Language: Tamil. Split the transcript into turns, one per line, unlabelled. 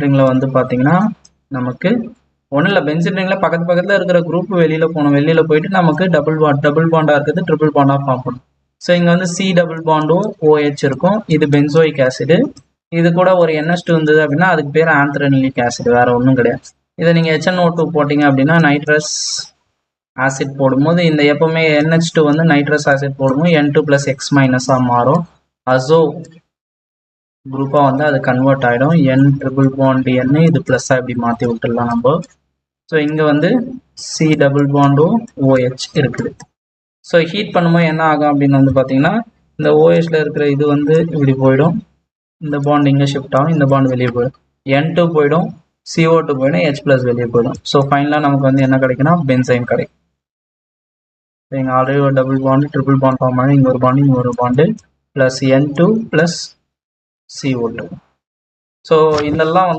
ரிங்கில் வந்து பார்த்தீங்கன்னா நமக்கு ஒன்றும் இல்லை, பென்சின் ரிங்கில் பக்கத்தில் இருக்கிற குரூப் வெளியில் போகணும். வெளியில் போயிட்டு நமக்கு டபுள் பாண்டாக இருக்குது, ட்ரிபிள் பாண்டாக ஃபார்ம் பண்ணும். ஸோ இங்கே வந்து C டபுள் பாண்டும் OH இருக்கும். இது பென்சோயிக் ஆசிடு. இது கூட ஒரு NH2 இருந்தது அப்படின்னா அதுக்கு பேர் ஆந்த்ரனிலிக் ஆசிட், வேற ஒன்றும் கிடையாது. இதை நீங்கள் HNO2 போட்டிங்க அப்படின்னா நைட்ரஸ் ஆசிட் போடும்போது இந்த எப்பவுமே NH2 வந்து நைட்ரஸ் ஆசிட் போடும்போது N2 + X- மாறும். அசோ குரூப்பாக வந்து அது கன்வெர்ட் ஆகிடும். N ட்ரிபிள் பாண்ட் N இது ப்ளஸ்ஸாக இப்படி மாற்றி விட்டுடலாம் நம்ம. ஸோ இங்கே வந்து C டபுள் பாண்டும் OH இருக்குது. ஸோ ஹீட் பண்ணும்போது என்ன ஆகும் அப்படின்னு வந்து பார்த்தீங்கன்னா இந்த OHல இருக்கிற இது வந்து இப்படி போயிடும். இந்த பாண்ட் இங்கே ஷிஃப்ட் ஆகும், இந்த பாண்ட் வெளியே போயிடும். N2 போயிடும், CO2 போயிடும், H+ வெளியே போயிடும். ஸோ ஃபைனலாக நமக்கு வந்து என்ன கிடைக்குன்னா பென்சைன் கிடைக்கும். இங்கே ஆல்ரெடி ஒரு double bond triple bond form ஆகும். இங்கே ஒரு பாண்டு, இங்கே ஒரு bond, plus N2 + CO2. So இதெல்லாம் வந்து